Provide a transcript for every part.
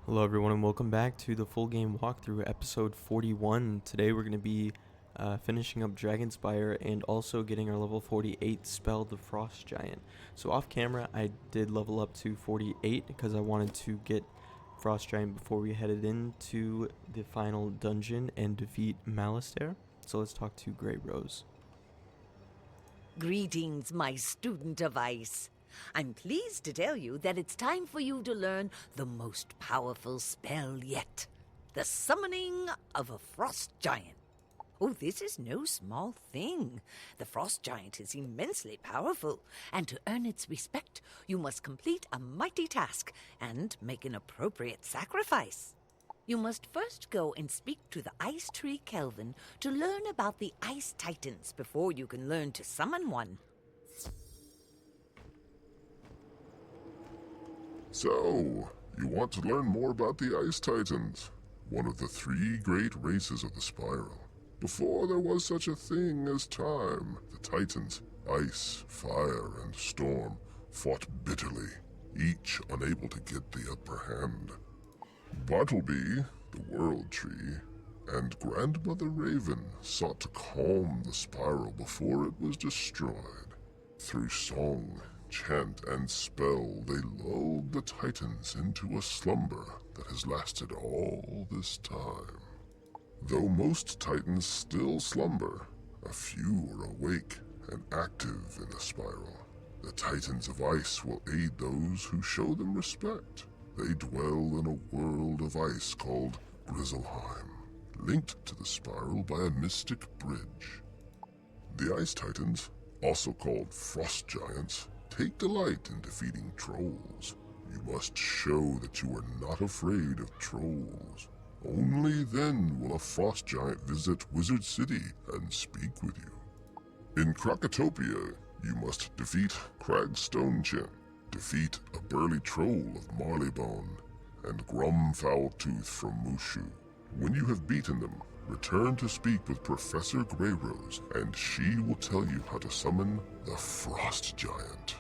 Hello everyone and welcome back to the full game walkthrough episode 41. Today we're going to be finishing up Dragonspyre and also getting our level 48 spell, the Frost Giant. So off camera I did level up to 48 because I wanted to get Frost Giant before we headed into the final dungeon and defeat Malistaire. So let's talk to Grey Rose. Greetings, my student of ice. I'm pleased to tell you that it's time for you to learn the most powerful spell yet. The summoning of a frost giant. Oh, this is no small thing. The frost giant is immensely powerful, and to earn its respect, you must complete a mighty task and make an appropriate sacrifice. You must first go and speak to the Ice Tree Kelvin to learn about the Ice Titans before you can learn to summon one. So, you want to learn more about the Ice Titans, one of the three great races of the Spiral. Before there was such a thing as time, the Titans, Ice, Fire, and Storm, fought bitterly, each unable to get the upper hand. Bartleby, the World Tree, and Grandmother Raven sought to calm the Spiral before it was destroyed. Through song, chant, and spell, they lulled the Titans into a slumber that has lasted all this time. Though most Titans still slumber, a few are awake and active in the Spiral. The Titans of Ice will aid those who show them respect. They dwell in a world of ice called Grizzleheim, linked to the Spiral by a mystic bridge. The Ice Titans, also called Frost Giants, take delight in defeating trolls. You must show that you are not afraid of trolls. Only then will a Frost Giant visit Wizard City and speak with you. In Krakatopia, you must defeat Crag Stonechin, defeat a burly troll of Marleybone, and Grum Foultooth from Mushu. When you have beaten them, return to speak with Professor Greyrose, and she will tell you how to summon the Frost Giant.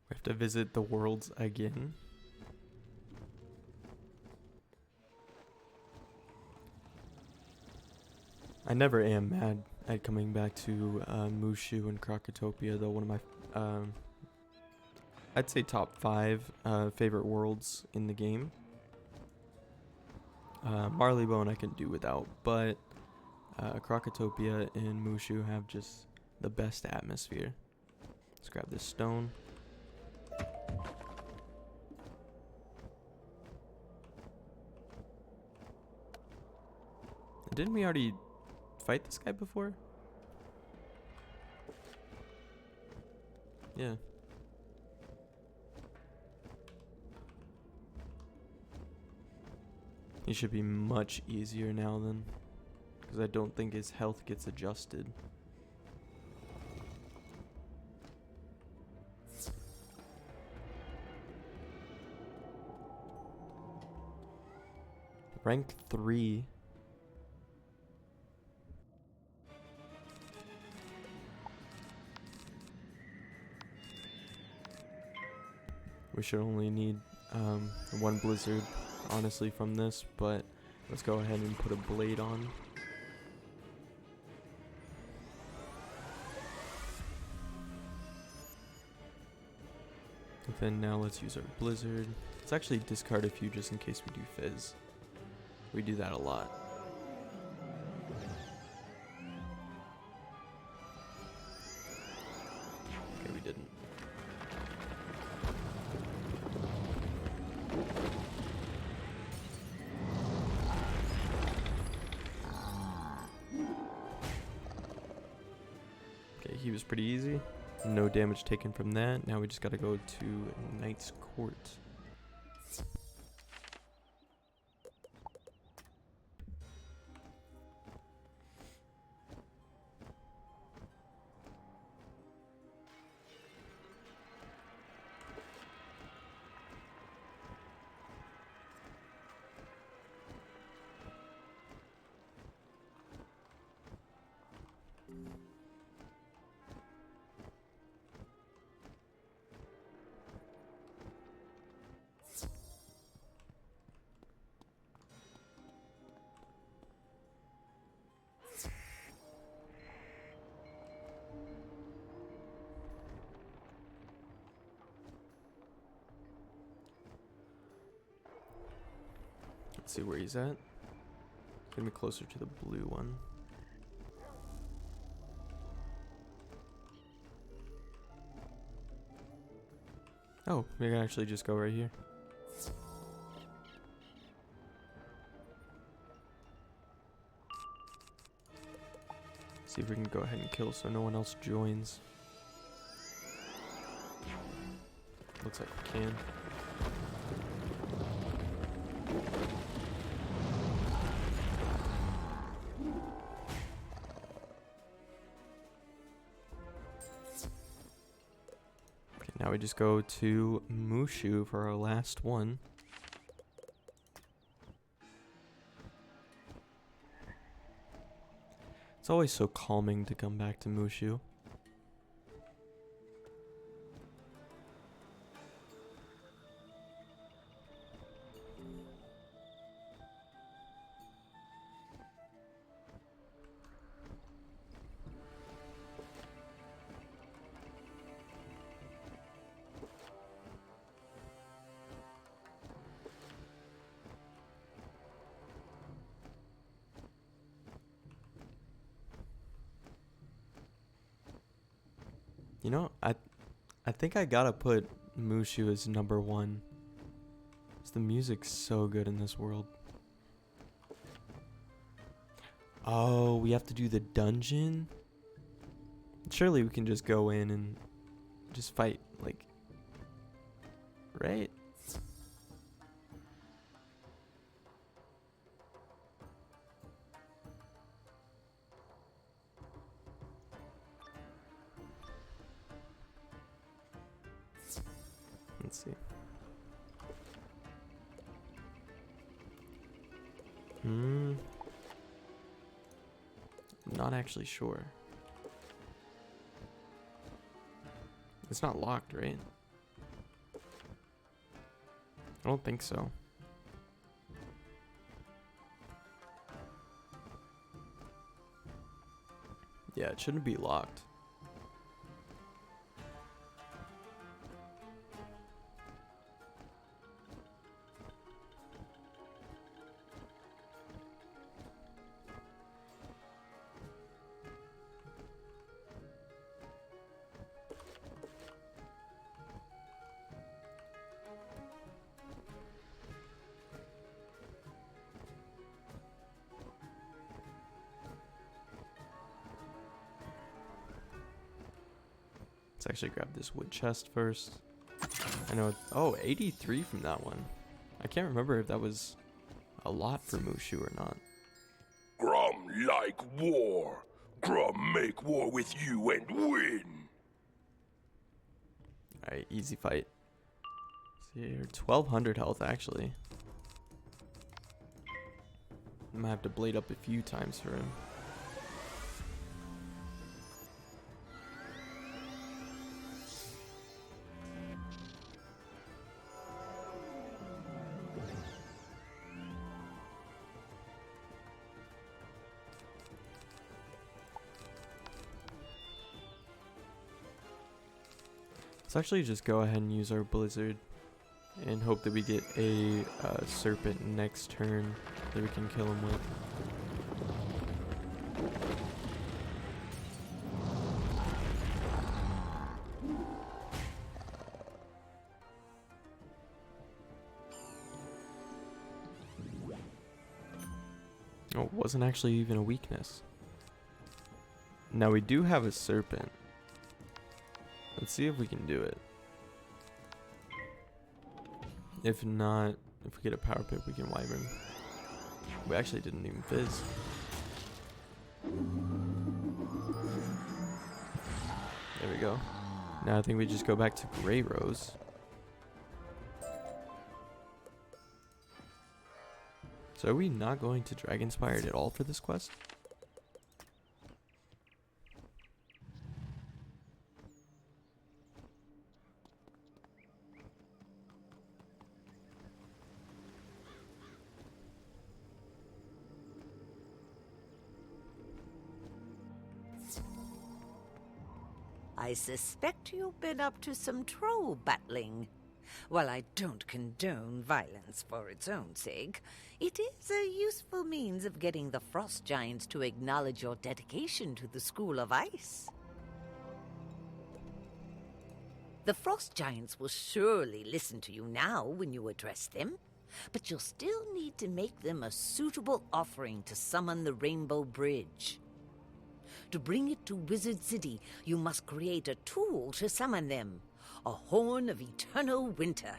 We have to visit the worlds again. I never am mad at coming back to Mushu and Krakatopia, though one of my, I'd say top 5 favorite worlds in the game. Marleybone I can do without, but Krakatopia and Mushu have just the best atmosphere. Let's grab this stone. Didn't we already fight this guy before? Yeah. He should be much easier now then, because I don't think his health gets adjusted. Rank 3. We should only need one blizzard, honestly, from this, but let's go ahead and put a blade on. And then now let's use our blizzard. Let's actually discard a few just in case we do fizz. We do that a lot. Okay, we didn't. Okay, he was pretty easy. No damage taken from that. Now we just gotta go to Knight's Court. Let's see where he's at. Get me closer to the blue one. Oh, we can actually just go right here. See if we can go ahead and kill so no one else joins. Looks like we can. Okay, now we just go to Mushu for our last one. It's always so calming to come back to Mushu. You know, I think I gotta put Mushu as number 1. 'Cause the music's so good in this world. Oh, we have to do the dungeon? Surely we can just go in and just fight, like, right? Let's see. Not actually sure. It's not locked, right? I don't think so. Yeah, it shouldn't be locked. Let's actually grab this wood chest first. I know, oh, 83 from that one. I can't remember if that was a lot for Mushu or not. Grum like war. Grum make war with you and win. Alright, easy fight. See here, 1200 health actually. I'm gonna have to blade up a few times for him. Let's actually just go ahead and use our blizzard and hope that we get a serpent next turn that we can kill him with. Oh, it wasn't actually even a weakness. Now we do have a serpent. Let's see if we can do it. If not, if we get a power pip, we can wipe him. We actually didn't even fizz. There we go. Now I think we just go back to Grey Rose. So are we not going to Dragonspyre at all for this quest? I suspect you've been up to some troll battling. While I don't condone violence for its own sake, it is a useful means of getting the Frost Giants to acknowledge your dedication to the School of Ice. The Frost Giants will surely listen to you now when you address them, but you'll still need to make them a suitable offering to summon the Rainbow Bridge. To bring it to Wizard City, you must create a tool to summon them, a Horn of Eternal Winter.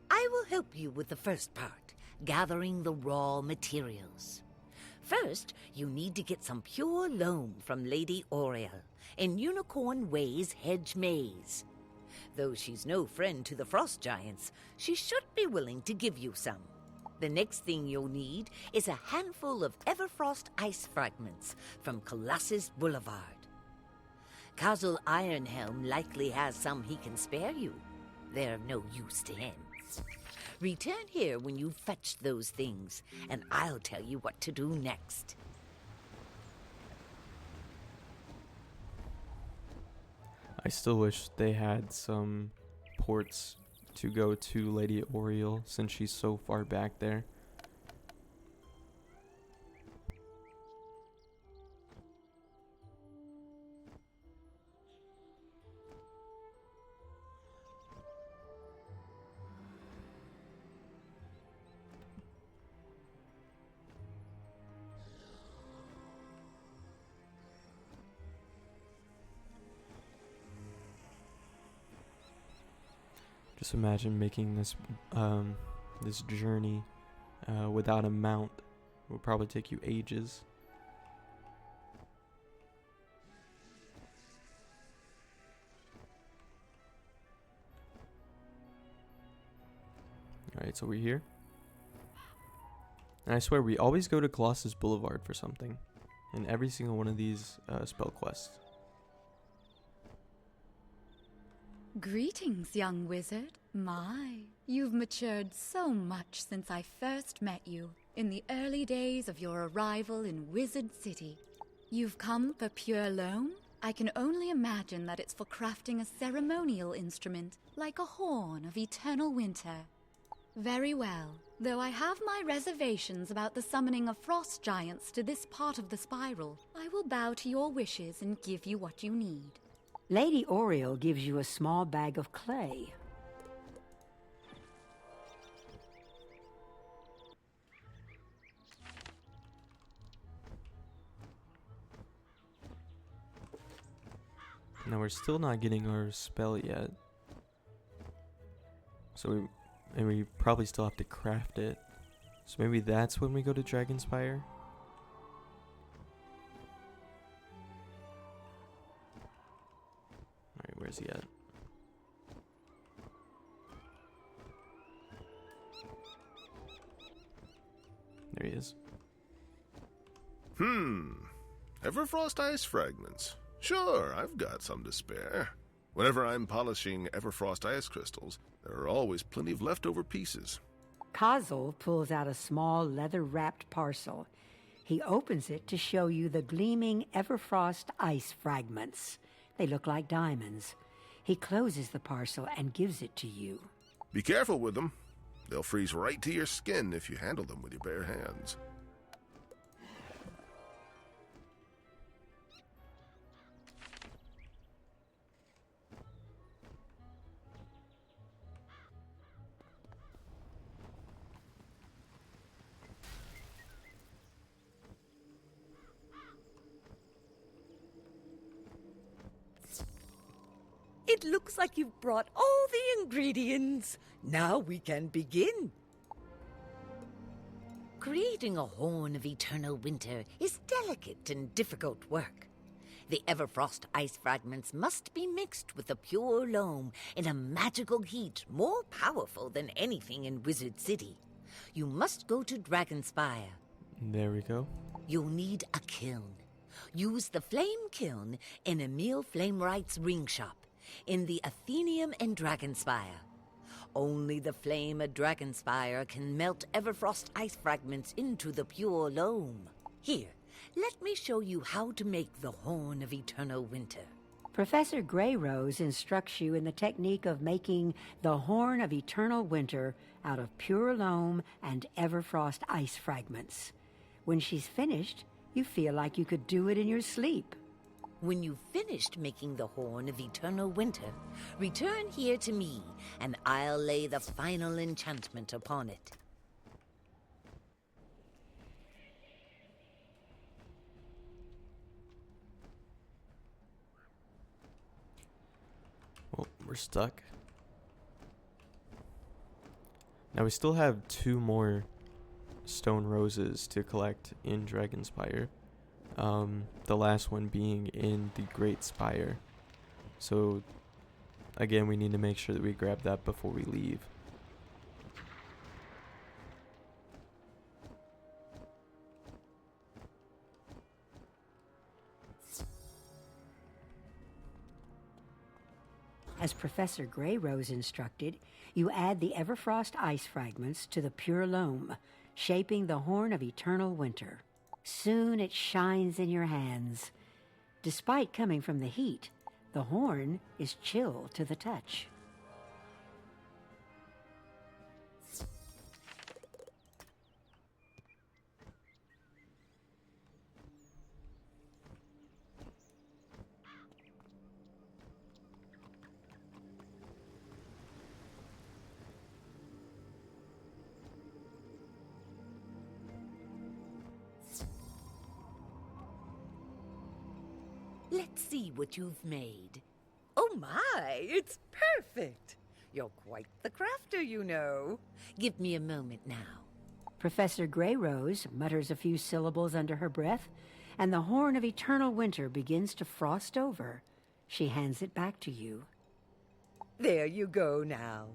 I will help you with the first part, gathering the raw materials. First, you need to get some pure loam from Lady Oriel in Unicorn Way's Hedge Maze. Though she's no friend to the Frost Giants, she should be willing to give you some. The next thing you'll need is a handful of Everfrost ice fragments from Colossus Boulevard. Kazel Ironhelm likely has some he can spare you. They're of no use to him. Return here when you've fetched those things, and I'll tell you what to do next. I still wish they had some ports to go to Lady Oriel since she's so far back there. Just imagine making this this journey without a mount. It would probably take you ages. Alright, so we're here. And I swear we always go to Colossus Boulevard for something in every single one of these spell quests. Greetings, young wizard. My, you've matured so much since I first met you in the early days of your arrival in Wizard City. You've come for pure loam? I can only imagine that it's for crafting a ceremonial instrument, like a horn of eternal winter. Very well, though I have my reservations about the summoning of frost giants to this part of the spiral, I will bow to your wishes and give you what you need. Lady Oriel gives you a small bag of clay. Now we're still not getting our spell yet. So we probably still have to craft it. So maybe that's when we go to Dragonspyre. Alright, where's he at? There he is. Everfrost ice fragments. Sure, I've got some to spare. Whenever I'm polishing Everfrost ice crystals, there are always plenty of leftover pieces. Kazel pulls out a small leather-wrapped parcel. He opens it to show you the gleaming Everfrost ice fragments. They look like diamonds. He closes the parcel and gives it to you. Be careful with them. They'll freeze right to your skin if you handle them with your bare hands. It looks like you've brought all the ingredients. Now we can begin. Creating a horn of eternal winter is delicate and difficult work. The Everfrost ice fragments must be mixed with the pure loam in a magical heat more powerful than anything in Wizard City. You must go to Dragonspyre. There we go. You'll need a kiln. Use the flame kiln in Emil Flameright's ring shop in the Athenium and Dragonspyre. Only the flame at Dragonspyre can melt Everfrost ice fragments into the pure loam. Here, let me show you how to make the Horn of Eternal Winter. Professor Greyrose instructs you in the technique of making the Horn of Eternal Winter out of pure loam and Everfrost ice fragments. When she's finished, you feel like you could do it in your sleep. When you've finished making the Horn of Eternal Winter, return here to me, and I'll lay the final enchantment upon it. Well, we're stuck. Now we still have 2 more stone roses to collect in Dragonspyre. The last one being in the Great Spire. So again, we need to make sure that we grab that before we leave. As Professor Greyrose instructed, you add the Everfrost ice fragments to the pure loam, shaping the Horn of Eternal Winter. Soon it shines in your hands. Despite coming from the heat, the horn is chill to the touch. Let's see what you've made. Oh my, it's perfect! You're quite the crafter, you know. Give me a moment now. Professor Greyrose mutters a few syllables under her breath, and the Horn of Eternal Winter begins to frost over. She hands it back to you. There you go now.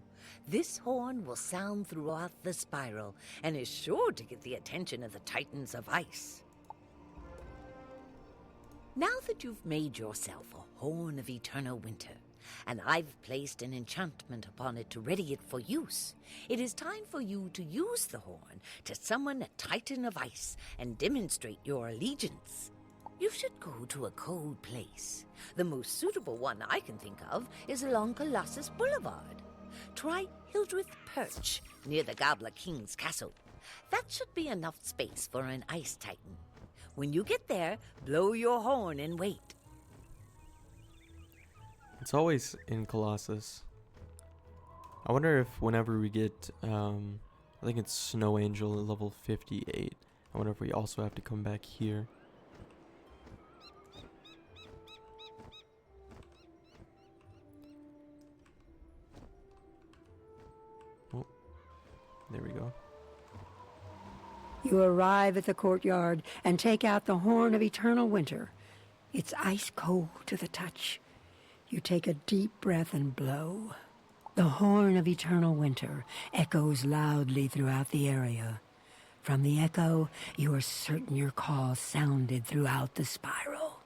This horn will sound throughout the spiral and is sure to get the attention of the Titans of Ice. Now that you've made yourself a Horn of Eternal Winter, and I've placed an enchantment upon it to ready it for use, it is time for you to use the horn to summon a Titan of Ice and demonstrate your allegiance. You should go to a cold place. The most suitable one I can think of is along Colossus Boulevard. Try Hildreth Perch, near the Gobbler King's castle. That should be enough space for an Ice Titan. When you get there, blow your horn and wait. It's always in Colossus. I wonder if whenever we get, I think it's Snow Angel at level 58. I wonder if we also have to come back here. Oh, there we go. You arrive at the courtyard and take out the Horn of Eternal Winter. It's ice cold to the touch. You take a deep breath and blow. The Horn of Eternal Winter echoes loudly throughout the area. From the echo, you are certain your call sounded throughout the spiral.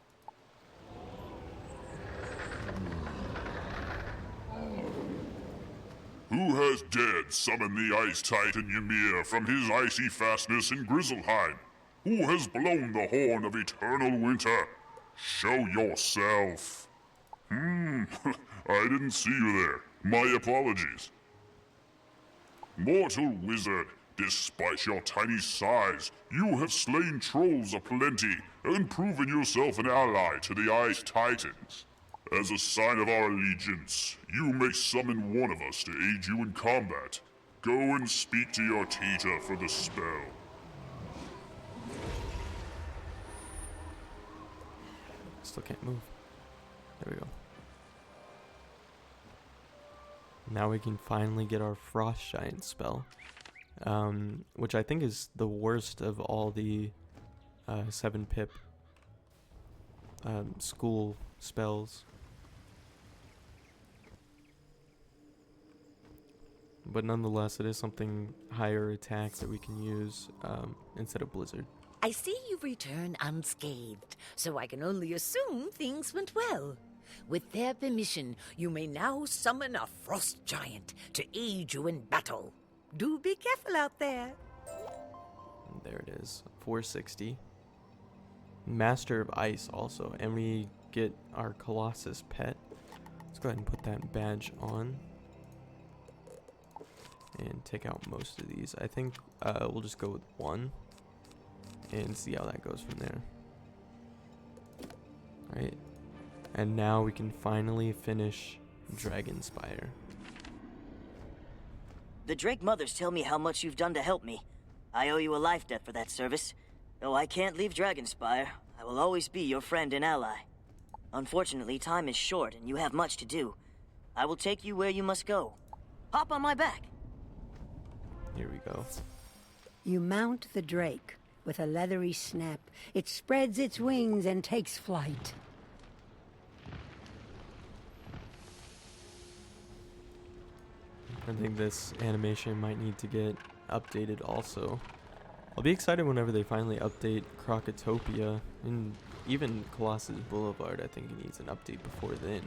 Who has dared summon the Ice Titan Ymir from his icy fastness in Grizzleheim? Who has blown the Horn of Eternal Winter? Show yourself. I didn't see you there. My apologies. Mortal wizard, despite your tiny size, you have slain trolls aplenty and proven yourself an ally to the Ice Titans. As a sign of our allegiance, you may summon one of us to aid you in combat. Go and speak to your teacher for the spell. Still can't move. There we go. Now we can finally get our Frost Giant spell, which I think is the worst of all the 7-pip school spells. But nonetheless, it is something higher attack that we can use instead of Blizzard. I see you've returned unscathed, so I can only assume things went well. With their permission, you may now summon a Frost Giant to aid you in battle. Do be careful out there. And there it is, 460. Master of Ice also, and we get our Colossus pet. Let's go ahead and put that badge on. And take out most of these. I think we'll just go with one. And see how that goes from there. Alright. And now we can finally finish Dragonspyre. The Drake mothers tell me how much you've done to help me. I owe you a life debt for that service. Though I can't leave Dragonspyre, I will always be your friend and ally. Unfortunately, time is short and you have much to do. I will take you where you must go. Hop on my back. Here we go. You mount the drake. With a leathery snap, it spreads its wings and takes flight. I think this animation might need to get updated also. I'll be excited whenever they finally update Crocotopia, and even Colossus Boulevard. I think it needs an update before then.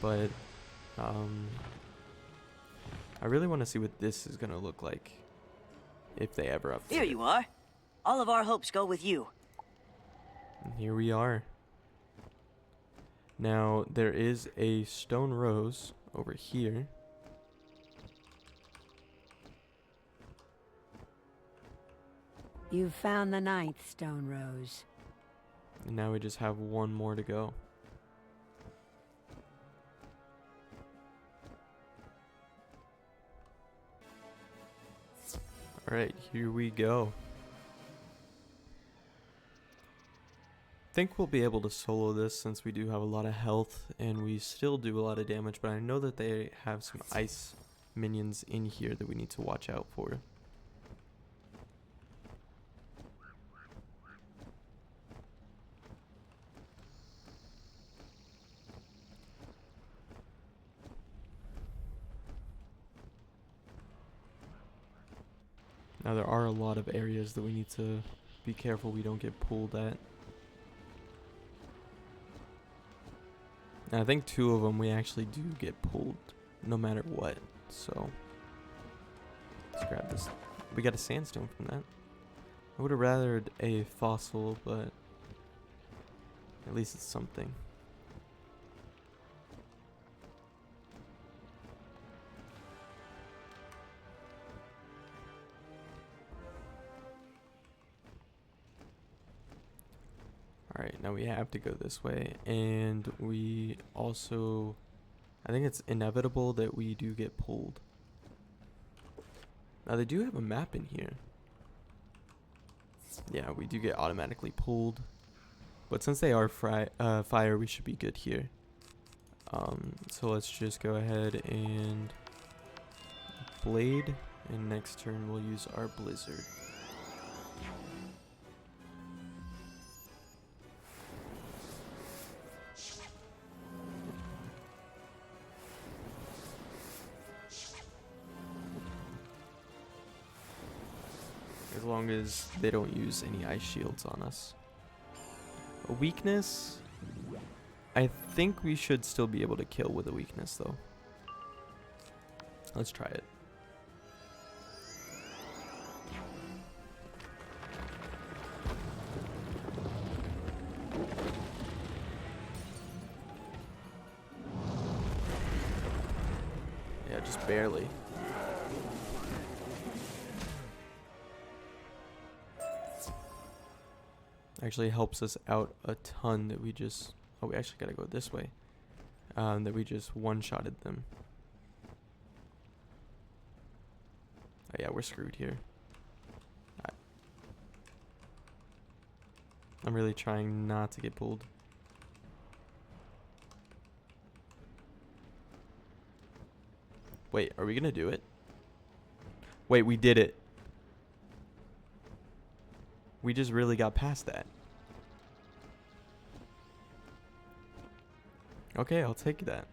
But I really want to see what this is going to look like if they ever update Here you are. All of our hopes go with you. And here we are. Now, there is a stone rose over here. You've found the 9th stone rose. And now we just have one more to go. Alright, here we go. I think we'll be able to solo this since we do have a lot of health and we still do a lot of damage, but I know that they have some ice minions in here that we need to watch out for. Now there are a lot of areas that we need to be careful we don't get pulled at. And I think 2 of them we actually do get pulled no matter what. So let's grab this. We got a sandstone from that. I would have rathered a fossil, but at least it's something. Alright, now we have to go this way, and we also, I think it's inevitable that we do get pulled. Now they do have a map in here. Yeah, we do get automatically pulled, but since they are fire, we should be good here. So let's just go ahead and blade, and next turn we'll use our blizzard. As long as they don't use any ice shields on us. A weakness? I think we should still be able to kill with a weakness though. Let's try it. Yeah, just barely. Actually helps us out a ton that we just, oh, we actually gotta go this way, that we just one-shotted them. Oh yeah, we're screwed here. I'm really trying not to get pulled. Wait, are we gonna do it? Wait, we did it. We just really got past that. Okay, I'll take that.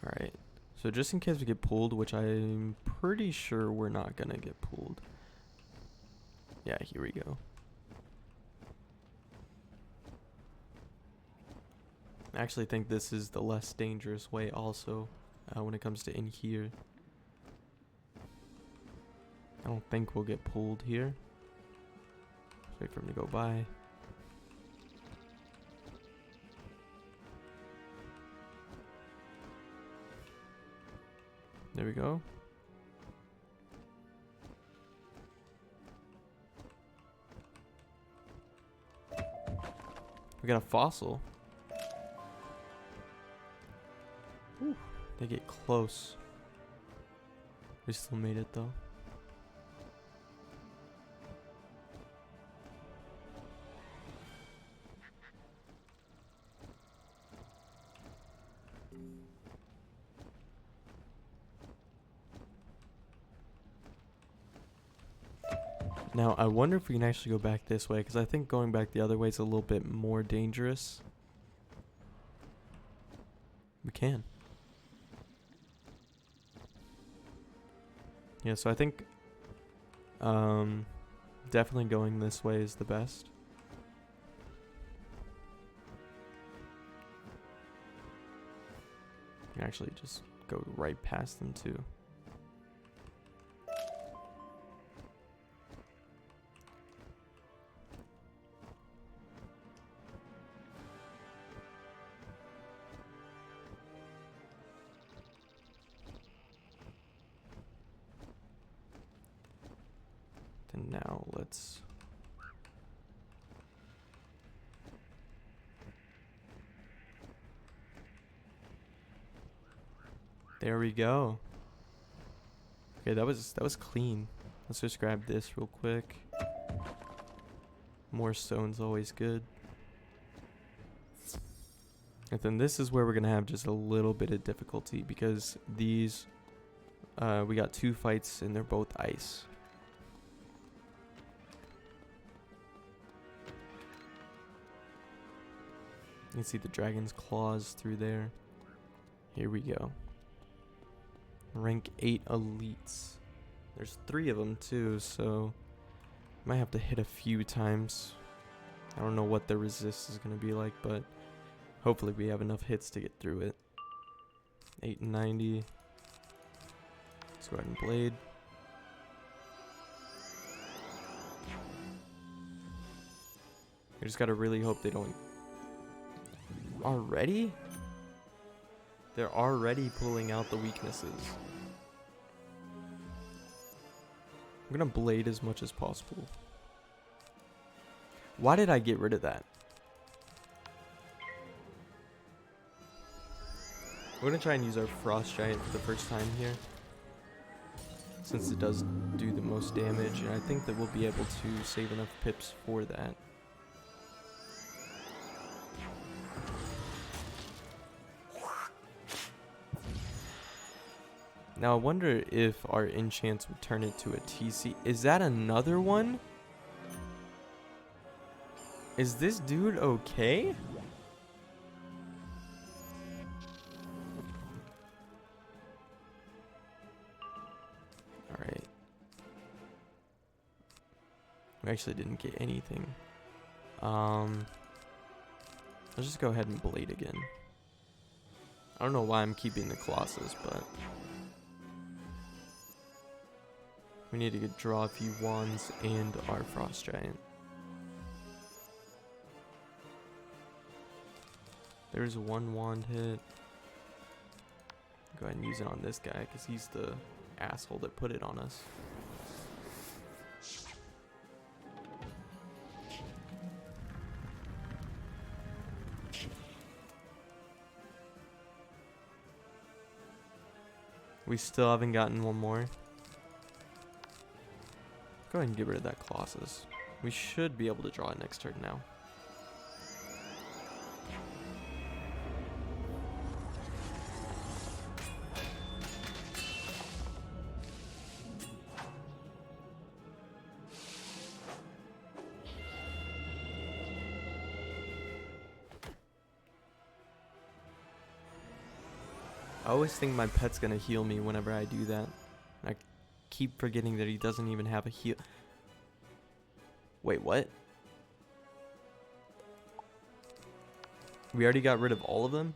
Alright. So just in case we get pulled, which I'm pretty sure we're not gonna get pulled. Yeah, here we go. I actually think this is the less dangerous way also when it comes to in here. I don't think we'll get pulled here. Just wait for him to go by. There we go. We got a fossil. Ooh, they get close. We still made it though. Now, I wonder if we can actually go back this way, because I think going back the other way is a little bit more dangerous. We can. Yeah, so I think definitely going this way is the best. You can actually just go right past them too. And now let's there we go. Okay, that was clean. Let's just grab this real quick. More stone's always good. And then this is where we're gonna have just a little bit of difficulty, because these we got 2 fights and they're both ice. You can see the dragon's claws through there. Here we go. Rank 8 elites. There's 3 of them too, so might have to hit a few times. I don't know what the resist is going to be like, but hopefully we have enough hits to get through it. 890. Let's go ahead and blade. We just gotta really hope they don't. Already? They're already pulling out the weaknesses. I'm gonna blade as much as possible. Why did I get rid of that? We're gonna try and use our Frost Giant for the first time here, since it does do the most damage, and I think that we'll be able to save enough pips for that. Now I wonder if our enchants would turn it to a TC. Is that another one? Is this dude okay? Alright. We actually didn't get anything. Let's just go ahead and blade again. I don't know why I'm keeping the Colossus, but we need to draw a few wands and our Frost Giant. There's 1 wand hit. Go ahead and use it on this guy, because he's the asshole that put it on us. We still haven't gotten one more. Go ahead and get rid of that Colossus. We should be able to draw it next turn now. I always think my pet's gonna heal me whenever I do that. I keep forgetting that he doesn't even have a heal. Wait, what? We already got rid of all of them?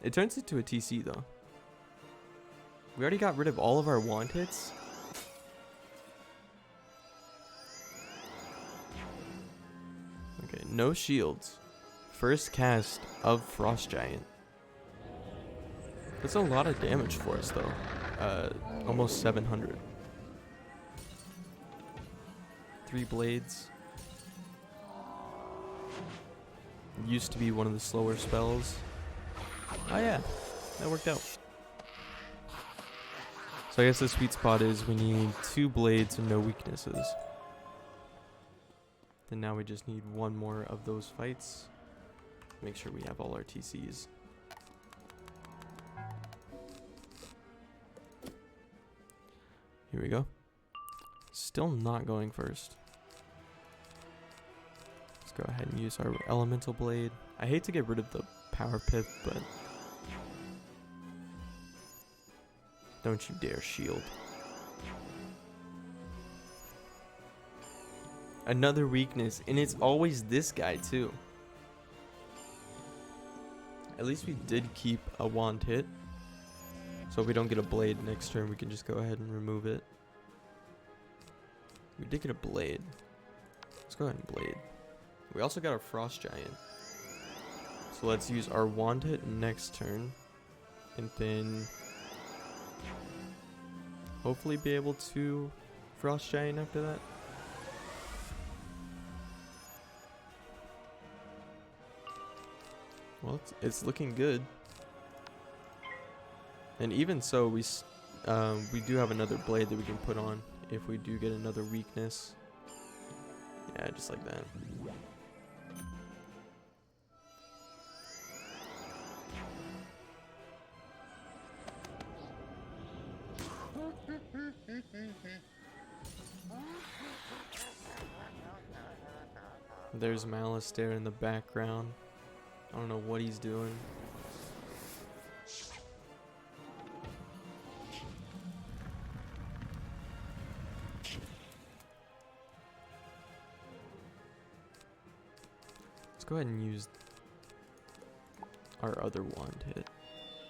It turns into a TC though. We already got rid of all of our wand hits? Okay, no shields. First cast of Frost Giant. That's a lot of damage for us though. Almost 700. 3 blades. Used to be one of the slower spells. Oh yeah, that worked out. So I guess the sweet spot is we need 2 blades and no weaknesses. Then now we just need 1 more of those fights. Make sure we have all our TCs. Here we go. Still not going first. Let's go ahead and use our elemental blade. I hate to get rid of the power pip, but don't you dare shield. Another weakness, and it's always this guy too. At least we did keep a wand hit. So if we don't get a blade next turn, we can just go ahead and remove it. We did get a blade. Let's go ahead and blade. We also got our Frost Giant. So let's use our wand hit next turn. And then hopefully be able to Frost Giant after that. Well, it's looking good. And even so, we do have another blade that we can put on if we do get another weakness. Yeah, just like that. There's Malistaire in the background. I don't know what he's doing. Let's go ahead and use our other wand hit.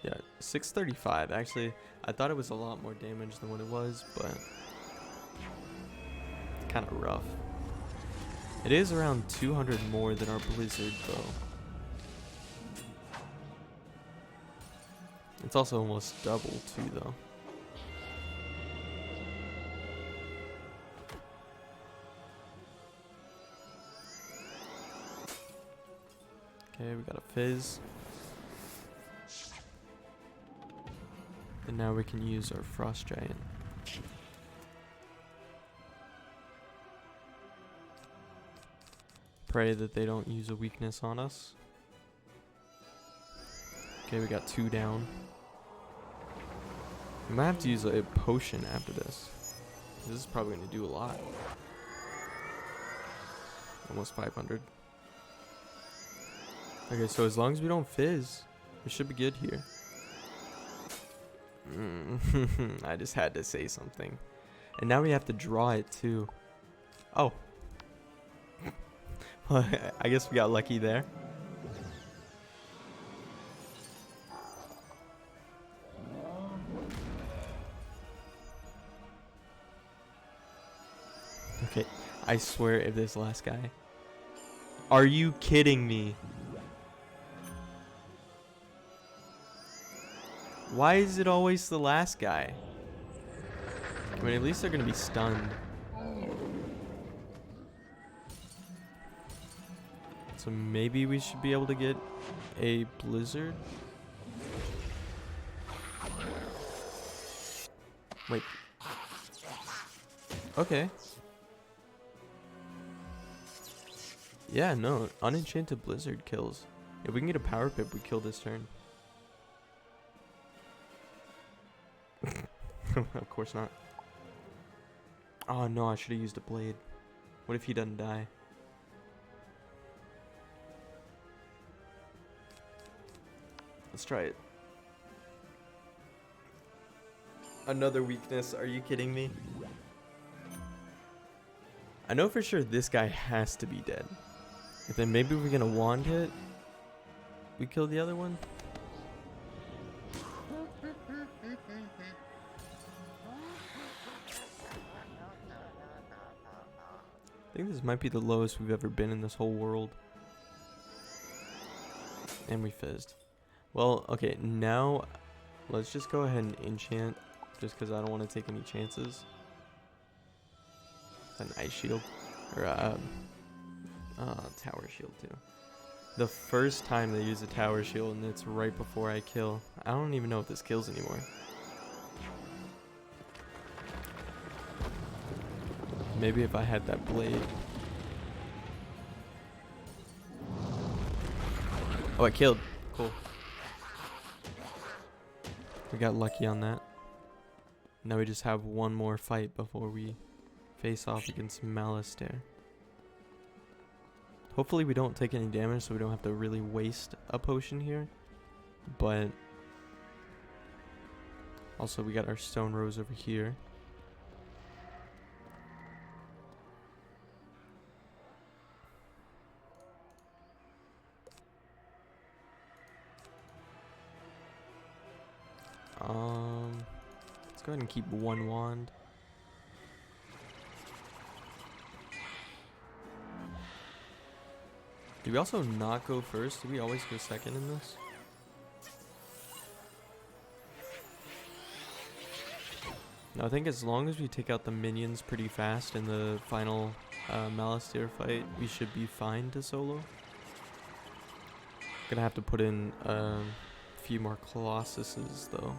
Yeah, 635. Actually, I thought it was a lot more damage than what it was, but it's kind of rough. It is around 200 more than our Blizzard, though. It's also almost double, too, though. Okay, we got a Fizz. And now we can use our Frost Giant. Pray that they don't use a weakness on us. Okay, we got 2 down. We might have to use a potion after this. This is probably going to do a lot. Almost 500. Okay, so as long as we don't fizz, we should be good here. I just had to say something. And now we have to draw it too. Oh. Well, I guess we got lucky there. Okay, I swear if this last guy. Are you kidding me? Why is it always the last guy? I mean, at least they're gonna be stunned. So maybe we should be able to get a blizzard. Wait. Okay. Yeah, no, unenchanted blizzard kills. If we can get a power pip, we kill this turn. Of course not. Oh no, I should have used a blade. What if he doesn't die? Let's try it. Another weakness. Are you kidding me? I know for sure this guy has to be dead. But then maybe we're gonna wand hit. We kill the other one. I think this might be the lowest we've ever been in this whole world. And we fizzed. Well, okay, now let's just go ahead and enchant, just because I don't want to take any chances. An ice shield, or tower shield too. The first time they use a tower shield, and it's right before I kill. I don't even know if this kills anymore. Maybe if I had that blade. Oh, it killed. Cool. We got lucky on that. Now we just have one more fight before we face off against Malistaire. Hopefully we don't take any damage, so we don't have to really waste a potion here. But also we got our stone rose over here. Let's go ahead and keep one wand. Do we also not go first? Do we always go second in this? No, I think as long as we take out the minions pretty fast in the final Malistaire fight, we should be fine to solo. Gonna have to put in a few more Colossuses though.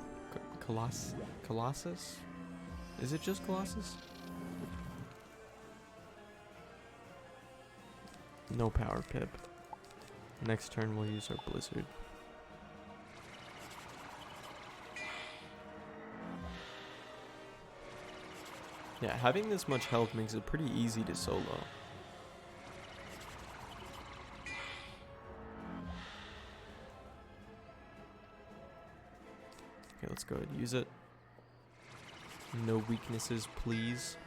Colossus? Is it just Colossus? No power pip. Next turn we'll use our blizzard. Yeah, having this much health makes it pretty easy to solo. Okay, let's go ahead and use it. No weaknesses, please.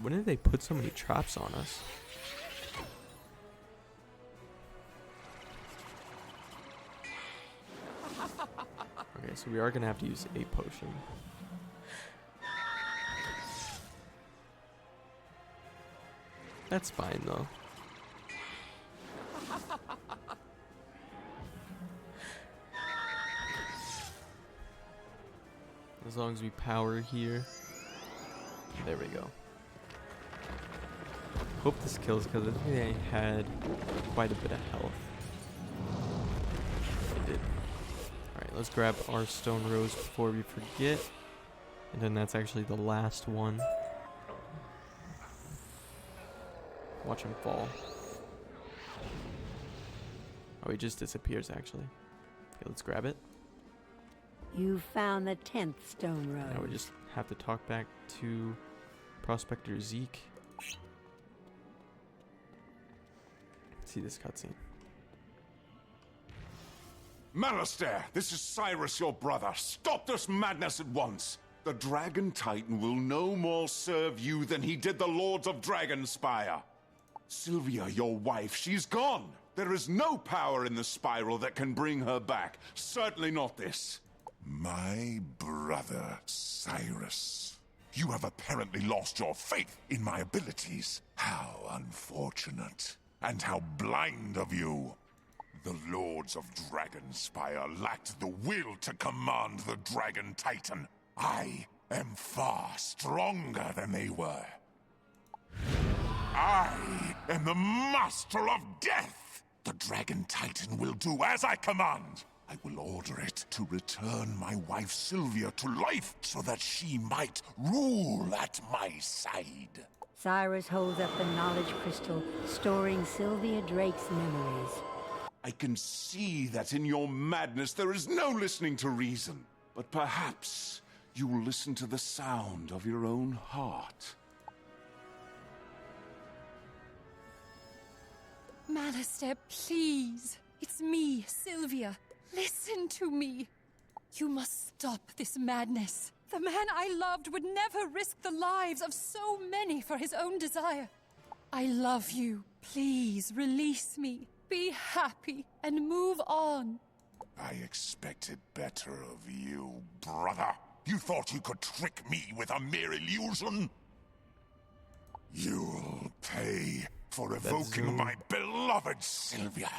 When did they put so many traps on us? Okay, so we are gonna have to use a potion. That's fine though. As long as we power here. There we go. Hope this kills because I think I had quite a bit of health. I did. Alright, let's grab our stone rose before we forget. And then that's actually the last one. Watch him fall. Oh, he just disappears actually. Okay, let's grab it. You found the 10th stone rose. Now we just have to talk back to Prospector Zeke. Let's see this cutscene. Malistaire, this is Cyrus, your brother. Stop this madness at once. The Dragon Titan will no more serve you than he did the Lords of Dragonspyre. Sylvia, your wife, she's gone. There is no power in the spiral that can bring her back. Certainly not this. My brother, Cyrus. You have apparently lost your faith in my abilities. How unfortunate. And how blind of you. The Lords of Dragonspyre lacked the will to command the Dragon Titan. I am far stronger than they were. I am the Master of Death! The Dragon Titan will do as I command. I will order it to return my wife Sylvia to life so that she might rule at my side. Cyrus holds up the knowledge crystal, storing Sylvia Drake's memories. I can see that in your madness there is no listening to reason. But perhaps you will listen to the sound of your own heart. Malistaire, please. It's me, Sylvia. Listen to me. You must stop this madness. The man I loved would never risk the lives of so many for his own desire. I love you. Please release me. Be happy and move on. I expected better of you, brother. You thought you could trick me with a mere illusion? You'll pay for evoking my beloved Sylvia.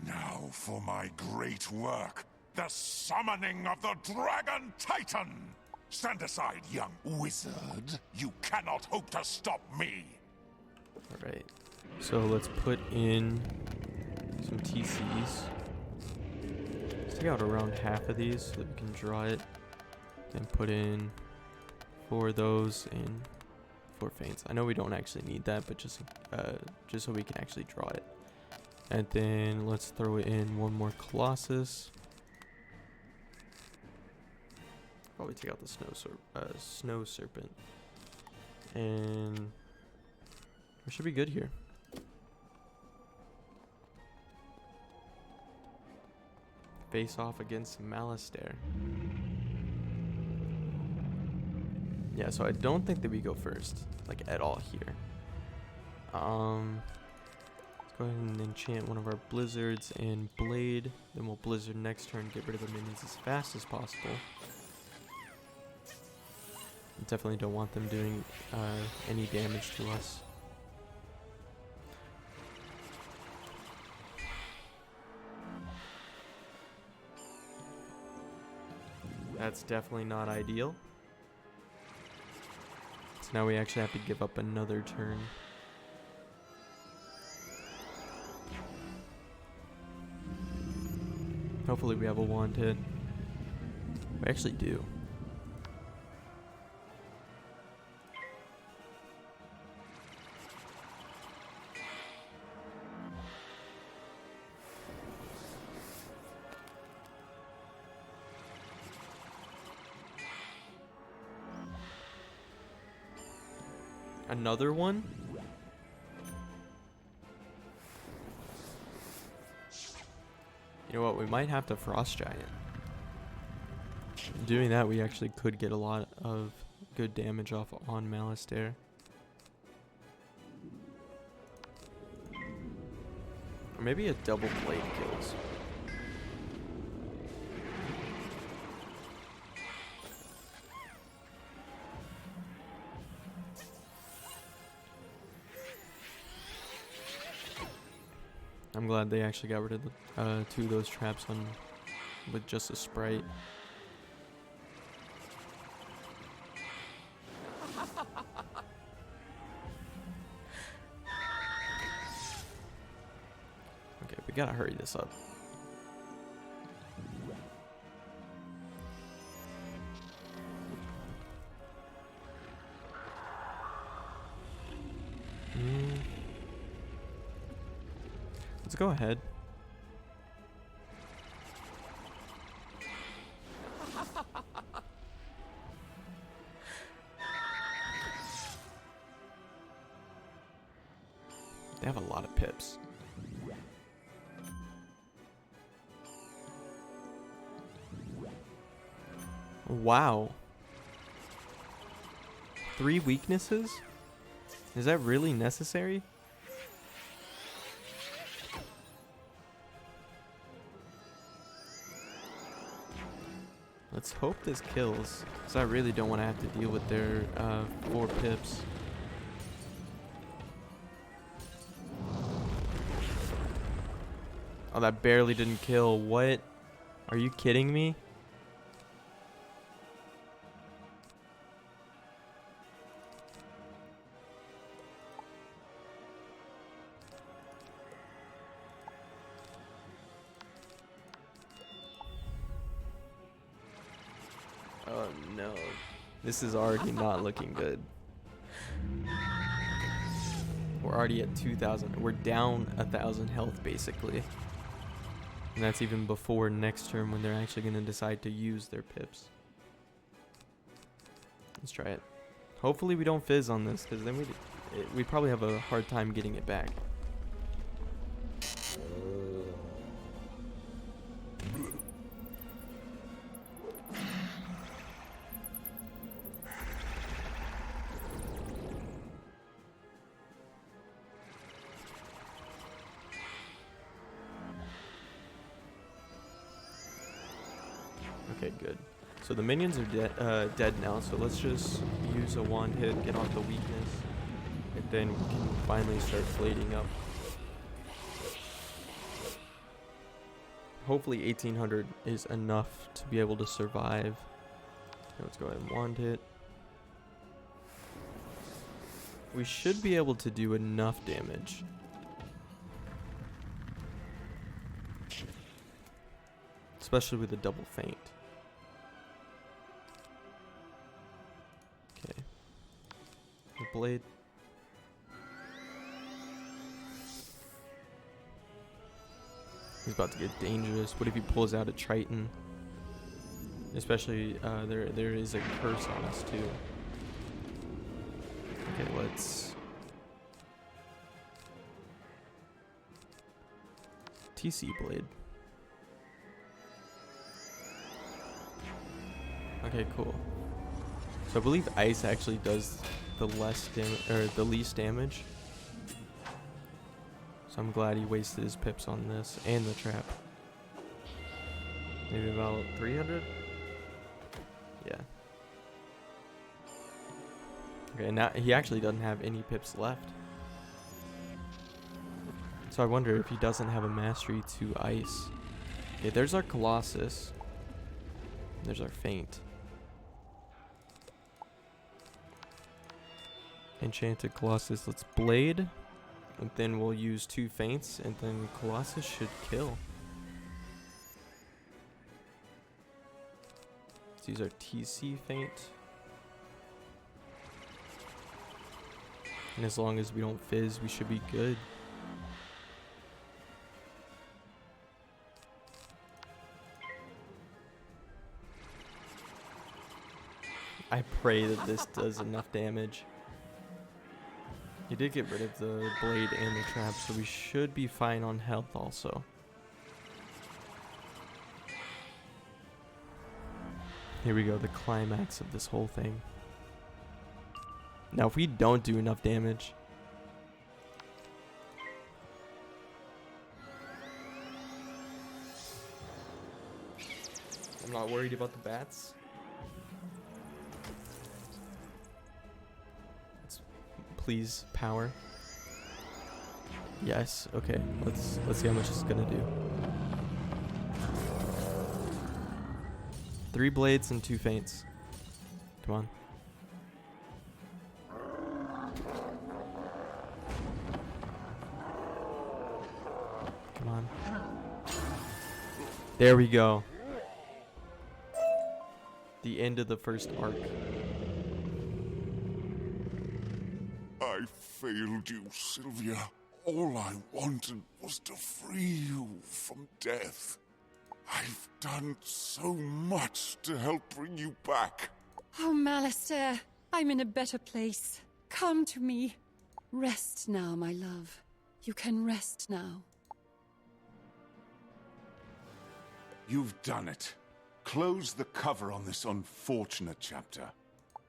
Now for my great work, the summoning of the Dragon Titan! Stand aside, young wizard. You cannot hope to stop me. Alright. So let's put in some TCs. Let's take out around half of these so that we can draw it. And put in 4 of those and 4 feints. I know we don't actually need that, but just so we can actually draw it. And then let's throw in 1 more Colossus. Probably take out the snow serpent. And we should be good here. Face off against Malistaire. Yeah, so I don't think that we go first, like at all here. Let's go ahead and enchant one of our blizzards and blade. Then we'll blizzard next turn, get rid of the minions as fast as possible. Definitely don't want them doing any damage to us. That's definitely not ideal. So now we actually have to give up another turn. Hopefully we have a wand hit. We actually do. Another one? You know what, we might have to Frost Giant. Doing that, we actually could get a lot of good damage off on Malistaire. Or maybe a double blade kills. I'm glad they actually got rid of the 2 of those traps on with just a sprite. Okay, we gotta hurry this up. Let's go ahead. They have a lot of pips. Wow. 3 weaknesses? Is that really necessary? Let's hope this kills, because I really don't want to have to deal with their 4 pips. Oh, that barely didn't kill. What? Are you kidding me? Oh no. This is already not looking good. We're already at 2,000. We're down 1,000 health basically. And that's even before next turn when they're actually going to decide to use their pips. Let's try it. Hopefully we don't fizz on this, because then we'd probably have a hard time getting it back. Okay, good. So the minions are dead now, so let's just use a wand hit, get off the weakness, and then we can finally start flating up. Hopefully 1800 is enough to be able to survive. Okay, let's go ahead and wand hit. We should be able to do enough damage. Especially with a double feint. Okay. The blade. He's about to get dangerous. What if he pulls out a Triton? Especially, there is a curse on us too. Okay, let's... TC blade. Okay, cool. So I believe ice actually does the least damage. So I'm glad he wasted his pips on this and the trap. Maybe about 300? Yeah. Okay, now he actually doesn't have any pips left. So I wonder if he doesn't have a mastery to ice. Okay, there's our Colossus. There's our feint. Enchanted Colossus. Let's blade. And then we'll use 2 feints, and then Colossus should kill. Let's use our TC feint. And as long as we don't fizz, we should be good. I pray that this does enough damage. He did get rid of the blade and the trap, so we should be fine on health also. Here we go, the climax of this whole thing. Now if we don't do enough damage... I'm not worried about the bats. Please, power. Yes, okay. Let's see how much it's gonna do. 3 blades and 2 feints. Come on. Come on. There we go. The end of the first arc. I failed you, Sylvia. All I wanted was to free you from death. I've done so much to help bring you back. Oh, Malistaire, I'm in a better place. Come to me. Rest now, my love. You can rest now. You've done it. Close the cover on this unfortunate chapter.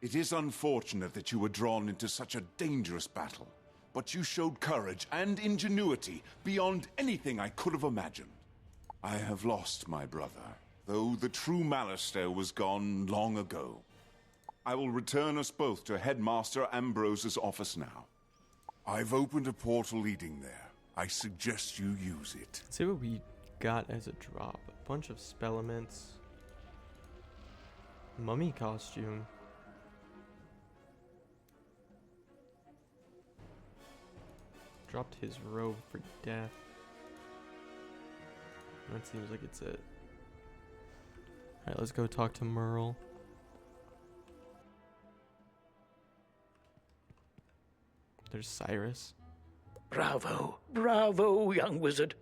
It is unfortunate that you were drawn into such a dangerous battle, but you showed courage and ingenuity beyond anything I could have imagined. I have lost my brother, though the true Malistaire was gone long ago. I will return us both to Headmaster Ambrose's office now. I've opened a portal leading there. I suggest you use it. Let's see what we got as a drop. A bunch of spell elements. Mummy costume. Dropped his robe for death. That seems like it's it. Alright, let's go talk to Merle. There's Cyrus. Bravo, bravo, young wizard.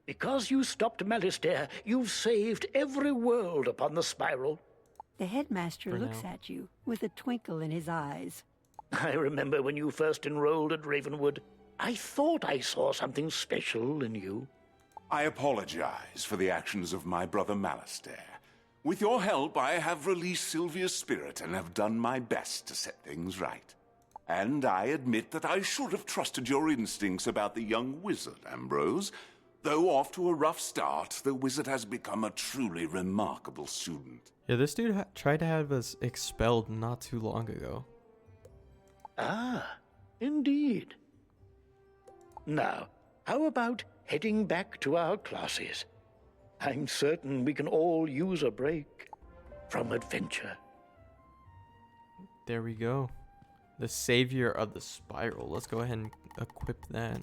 Because you stopped Malistaire, you've saved every world upon the spiral. The headmaster For looks now. at you with a twinkle in his eyes. I remember when you first enrolled at Ravenwood. I thought I saw something special in you. I apologize for the actions of my brother Malistaire. With your help, I have released Sylvia's spirit and have done my best to set things right. And I admit that I should have trusted your instincts about the young wizard, Ambrose. Though off to a rough start, the wizard has become a truly remarkable student. Yeah, this dude tried to have us expelled not too long ago. Ah, indeed. Now, how about heading back to our classes? I'm certain we can all use a break from adventure. There we go. The savior of the spiral. Let's go ahead and equip that.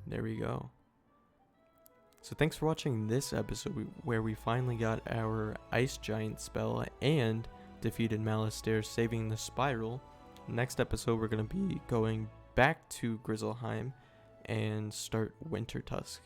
There we go. So thanks for watching this episode where we finally got our Ice Giant spell and defeated Malistaire, saving the spiral. Next episode we're going to be going back to Grizzleheim and start Winter Tusk.